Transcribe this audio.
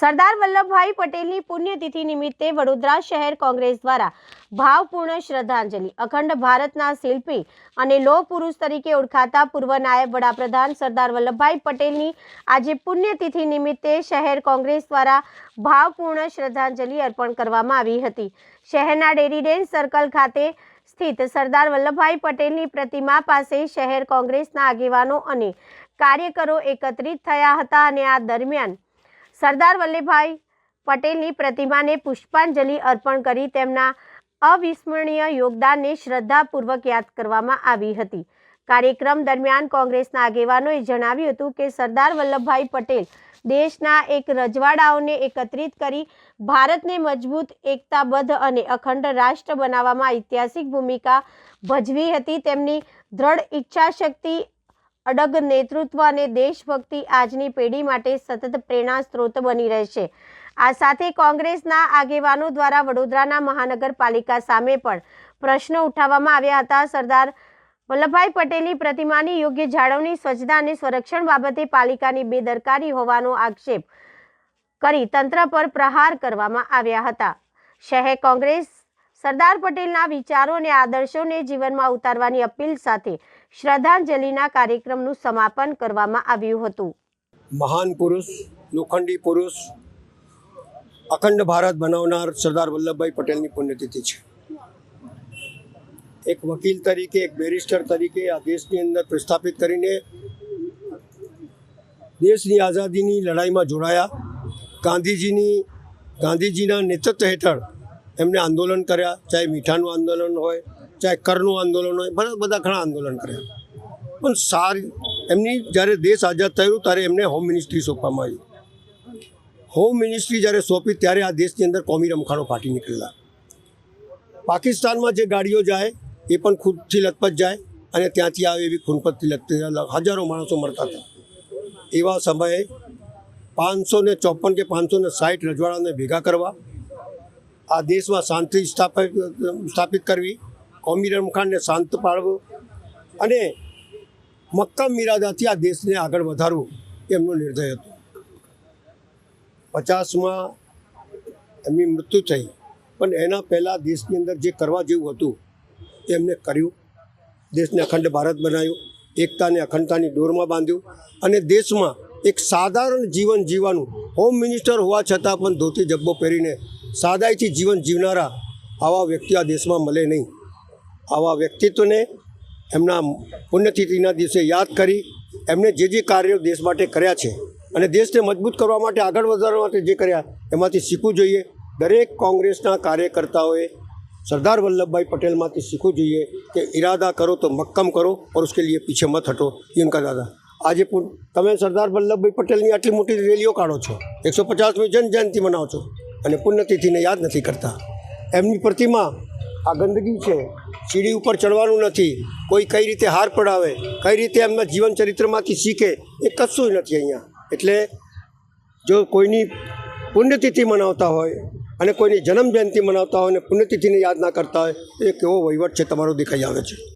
સરદાર વલ્લભભાઈ પટેલની પુણ્યતિથિ નિમિત્તે વડોદરા શહેર કોંગ્રેસ દ્વારા ભાવપૂર્ણ શ્રદ્ધાંજલિ. અખંડ ભારતના શિલ્પી અને લોહ પુરુષ તરીકે ઓળખાતા પૂર્વ નાયબ વડાપ્રધાન સરદાર વલ્લભભાઈ પટેલની આજે પુણ્યતિથિ નિમિત્તે શહેર કોંગ્રેસ દ્વારા ભાવપૂર્ણ શ્રદ્ધાંજલિ અર્પણ કરવામાં આવી હતી. શહેરના ડેરી રેન્જ સર્કલ ખાતે સ્થિત સરદાર વલ્લભભાઈ પટેલની પ્રતિમા પાસે શહેર કોંગ્રેસના આગેવાનો અને કાર્યકરો એકત્રિત થયા હતા અને આ દરમિયાન સરદાર વલ્લભભાઈ પટેલની પ્રતિમાને પુષ્પાંજલિ અર્પણ કરી તેમના અવિસ્મરણીય યોગદાનને શ્રદ્ધાપૂર્વક યાદ કરવામાં આવી હતી. કાર્યક્રમ દરમિયાન કોંગ્રેસના આગેવાનોએ જણાવ્યું હતું કે સરદાર વલ્લભભાઈ પટેલ દેશના એક રજવાડાઓને એકત્રિત કરી ભારતને મજબૂત, એકતાબદ્ધ અને અખંડ રાષ્ટ્ર બનાવવામાં ઐતિહાસિક ભૂમિકા ભજવી હતી. તેમની દ્રઢ ઈચ્છાશક્તિ, અડગ નેતૃત્વ અને દેશભક્તિ આજની પેઢી માટે સતત પ્રેરણા સ્ત્રોત બની રહેશે. આ સાથે કોંગ્રેસના આગેવાનો દ્વારા વડોદરાના મહાનગરપાલિકા સામે પણ પ્રશ્નો ઉઠાવવામાં આવ્યા હતા. સરદાર વલ્લભભાઈ પટેલની પ્રતિમાની યોગ્ય જાળવણી, સ્વચ્છતા અને સંરક્ષણ બાબતે પાલિકાની બેદરકારી હોવાનો આક્ષેપ કરી તંત્ર પર પ્રહાર કરવામાં આવ્યા હતા. શહેર કોંગ્રેસ સરદાર પટેલના વિચારો અને આદર્શોને જીવનમાં ઉતારવાની અપીલ સાથે શ્રદ્ધાંજલિના કાર્યક્રમનું સમાપન કરવામાં આવ્યું હતું. મહાન પુરુષ, લોખંડી પુરુષ, અખંડ ભારત બનાવનાર સરદાર વલ્લભભાઈ પટેલની પુણ્યતિથિ છે. એક વકીલ તરીકે, એક બેરિસ્ટર તરીકે આ દેશની અંદર પ્રસ્થાપિત કરીને દેશની આઝાદીની લડાઈમાં જોડાયા. ગાંધીજીના નેતૃત્વ હેઠળ એમને આંદોલન કર્યા, ચાહે મીઠાનું આંદોલન હોય, ચાહે કરનું આંદોલન હોય, બધા ઘણા આંદોલન કર્યા. પણ એમની જ્યારે દેશ આઝાદ થયું ત્યારે એમને હોમ મિનિસ્ટ્રી સોંપવામાં આવી. હોમ મિનિસ્ટ્રી જ્યારે સોંપી ત્યારે આ દેશની અંદર કોમી રમખાણો ફાટી નીકળેલા. પાકિસ્તાનમાં જે ગાડીઓ જાય એ પણ ખૂનથી લથપથ જાય અને ત્યાંથી આવે એવી ખૂનપતથી લથપથ હજારો માણસો મરતા હતા. એવા સમયે 554 કે 560 રજવાડાને ભેગા કરવા, આ દેશમાં શાંતિ સ્થાપિત કરવી, કોમી રમખાણને શાંત પાડવું અને મક્કમ ઇરાદાથી આ દેશને આગળ વધારવું એમનો નિર્ણય હતો. 50માં એમની મૃત્યુ થઈ, પણ એના પહેલાં દેશની અંદર જે કરવા જેવું હતું એ એમને કર્યું. દેશને અખંડ ભારત બનાવ્યું, એકતાને અખંડતાની દોરમાં બાંધ્યું અને દેશમાં એક સાધારણ જીવન જીવવાનું, હોમ મિનિસ્ટર હોવા છતાં પણ ધોતી જબ્બો પહેરીને સાદાઈથી જીવન જીવનારા આવા વ્યક્તિ આ દેશમાં મળે નહીં. આવા વ્યક્તિત્વને એમના પુણ્યતિથિના દિવસે યાદ કરી એમને જે કાર્યો દેશ માટે કર્યા છે અને દેશને મજબૂત કરવા માટે, આગળ વધારવા માટે જે કર્યા એમાંથી શીખવું જોઈએ. દરેક કોંગ્રેસના કાર્યકર્તાઓએ સરદાર વલ્લભભાઈ પટેલમાંથી શીખવું જોઈએ કે ઇરાદા કરો તો મક્કમ કરો और उसके लिए पीछे मत हटो. इनका दादा આજે તમે સરદાર વલ્લભભાઈ પટેલની આટલી મોટી રેલીઓ કાઢો છો, 150મી જન્મજયંતિ મનાવો છો અને પુણ્યતિથિને યાદ નથી કરતા. એમની પ્રતિમા આ ગંદકી છે, સીડી ઉપર ચડવાનું નથી, કોઈ કઈ રીતે હાર પડાવે, કઈ રીતે એમના જીવન ચરિત્રમાંથી શીખે, એ કશું નથી અહીંયા. એટલે જો કોઈની પુણ્યતિથિ મનાવતા હોય અને કોઈની જન્મજયંતિ મનાવતા હોય અને પુણ્યતિથિને યાદ ના કરતા હોય, એ કેવો વહીવટ છે તમારો દેખાઈ આવે છે.